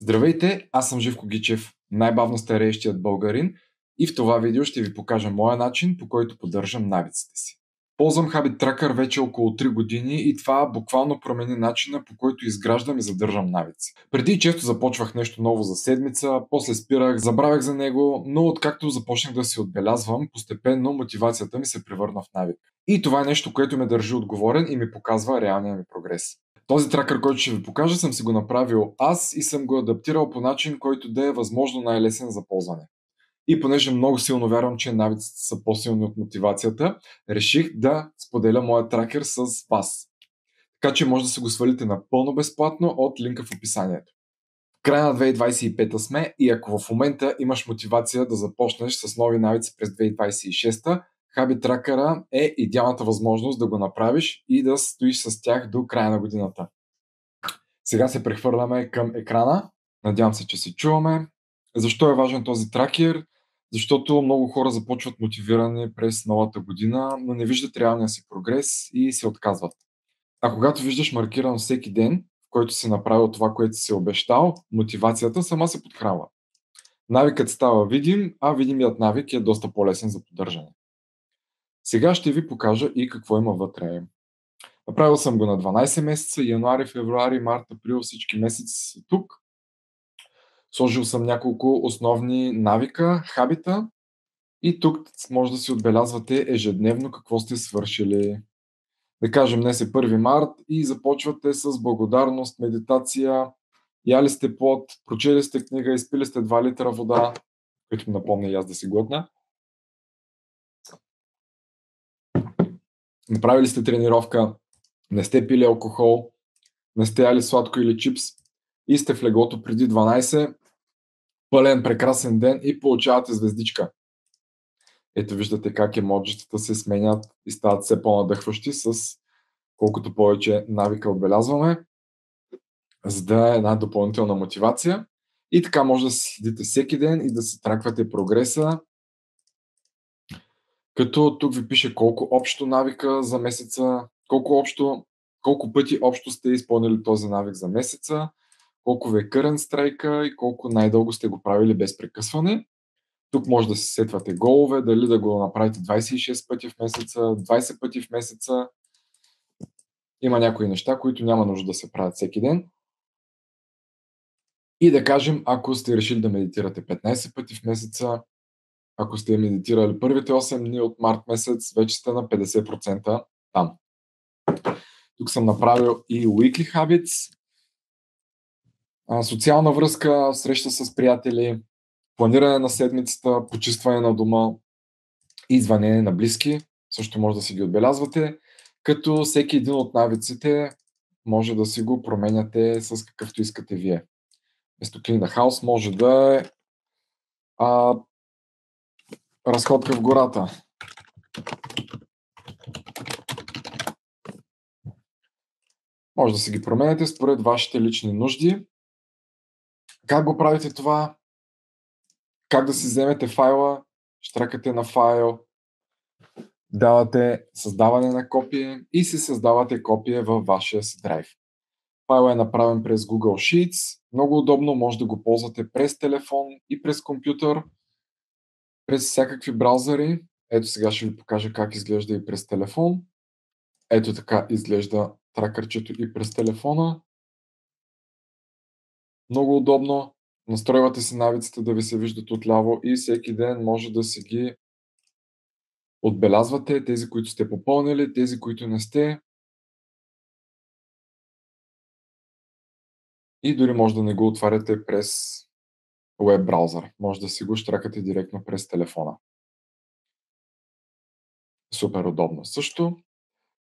Здравейте, аз съм Живко Гичев, най-бавно стареещият българин и в това видео ще ви покажа моя начин, по който поддържам навиците си. Ползвам Habit Tracker вече около 3 години и това буквално промени начина, по който изграждам и задържам навици. Преди често започвах нещо ново за седмица, после спирах, забравях за него, но откакто започнах да си отбелязвам, постепенно мотивацията ми се превърна в навик. И това е нещо, което ме държи отговорен и ми показва реалния ми прогрес. Този тракър, който ще ви покажа, съм си го направил аз и съм го адаптирал по начин, който да е възможно най-лесен за ползване. И понеже много силно вярвам, че навиците са по-силни от мотивацията, реших да споделя моя тракер с вас. Така че може да се го свалите напълно безплатно от линка в описанието. В края на 2025 сме и ако в момента имаш мотивация да започнеш с нови навици през 2026, Habit Tracker е идеалната възможност да го направиш и да стоиш с тях до края на годината. Сега се прехвърляме към екрана. Надявам се, че се чуваме. Защо е важен този тракер? Защото много хора започват мотивирани през новата година, но не виждат реалния си прогрес и се отказват. А когато виждаш маркиран всеки ден, в който си направил това, което си обещал, мотивацията сама се подхранва. Навикът става видим, а видимият навик е доста по-лесен за поддържане. Сега ще ви покажа и какво има вътре. Направил съм го на 12 месеца, януари, февруари, март, април, всички месеци са тук. Сложил съм няколко основни навика, хабита и тук може да си отбелязвате ежедневно какво сте свършили. Да кажем, днес е 1 март и започвате с благодарност, медитация, яли сте плод, прочели сте книга, изпили сте 2 литра вода, което ми напомня и аз да си глътна. Направили сте тренировка, не сте пили алкохол, не сте яли сладко или чипс и сте в леглото преди 12, пълен прекрасен ден и получавате звездичка. Ето виждате как емоджитата се сменят и стават все по-надъхващи с колкото повече навика отбелязваме, за да е една допълнителна мотивация. И така може да се следите всеки ден и да се траквате прогреса, като тук ви пише колко общо навика за месеца, колко пъти общо сте изпълнили този навик за месеца, колко ви е current страйка и колко най-дълго сте го правили без прекъсване. Тук може да се сетвате голове, дали да го направите 26 пъти в месеца, 20 пъти в месеца. Има някои неща, които няма нужда да се правят всеки ден. И да кажем, ако сте решили да медитирате 15 пъти в месеца, ако сте медитирали първите 8 дни от март месец, вече сте на 50% там. Тук съм направил и weekly habits, социална връзка, среща с приятели, планиране на седмицата, почистване на дома и звънене на близки. Също може да си ги отбелязвате, като всеки един от навиците може да си го променяте с какъвто искате вие. Вместо clean the house може да е разходка в гората. Може да си ги променяте според вашите лични нужди. Как го правите това? Как да си вземете файла? Штракате на файл, давате създаване на копие и си създавате копие във вашия си драйв. Файлът е направен през Google Sheets. Много удобно, може да го ползвате през телефон и през компютър, през всякакви браузъри. Ето сега ще ви покажа как изглежда и през телефон. Ето така изглежда тракърчето и през телефона. Много удобно. Настройвате си навиците да ви се виждат отляво и всеки ден може да си ги отбелязвате, тези, които сте попълнили, тези, които не сте. И дори може да не го отваряте през web браузър. Може да си го штракате директно през телефона. Супер удобно. Също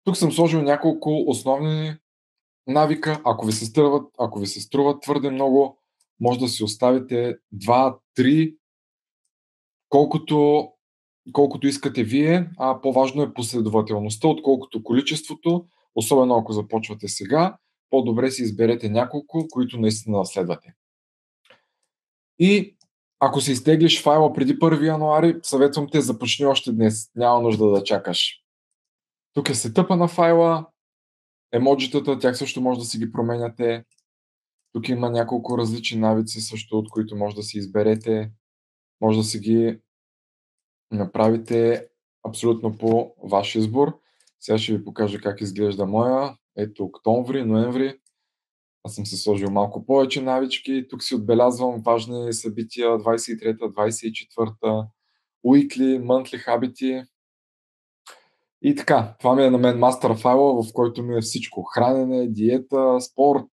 тук съм сложил няколко основни навика. Ако ви се струват твърде много, може да си оставите 2-3, колкото искате вие, а по-важно е последователността, отколкото количеството, особено ако започвате сега, по-добре си изберете няколко, които наистина следвате. И ако си изтеглиш файла преди 1 януари, съветвам те, започни още днес, няма нужда да чакаш. Тук е сетъпа на файла, емоджитата, тях също може да си ги променяте. Тук има няколко различни навици също, от които може да си изберете. Може да си ги направите абсолютно по ваш избор. Сега ще ви покажа как изглежда моя. Ето октомври, ноември. Аз съм се сложил малко повече навички. Тук си отбелязвам важни събития 23-та, 24-та, weekly, monthly habiti. И така, това ми е на мен мастер файла, в който ми е всичко. Хранене, диета, спорт,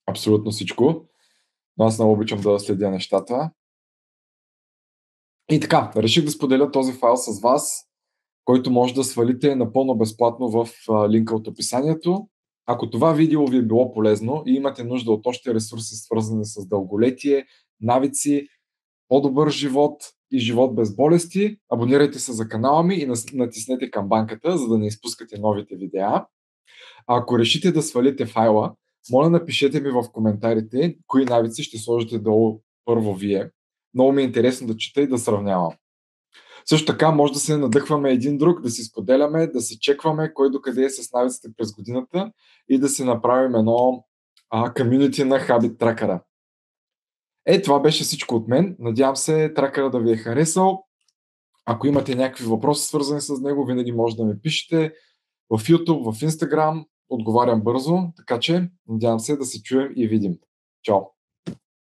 абсолютно всичко. Но аз много обичам да следя нещата. И така, реших да споделя този файл с вас, който може да свалите напълно безплатно в линка от описанието. Ако това видео ви е било полезно и имате нужда от още ресурси, свързани с дълголетие, навици, по-добър живот и живот без болести, абонирайте се за канала ми и натиснете камбанката, за да не изпускате новите видеа. А ако решите да свалите файла, моля напишете ми в коментарите кои навици ще сложите долу първо вие. Много ми е интересно да чета и да сравнявам. Също така може да се надъхваме един друг, да си споделяме, да се чекваме кой докъде е с навиците през годината и да си направим едно комюнити на Habit Tracker. Това беше всичко от мен. Надявам се тракъра да ви е харесал. Ако имате някакви въпроси свързани с него, винаги може да ми пишете в YouTube, в Instagram. Отговарям бързо, така че надявам се да се чуем и видим. Чао!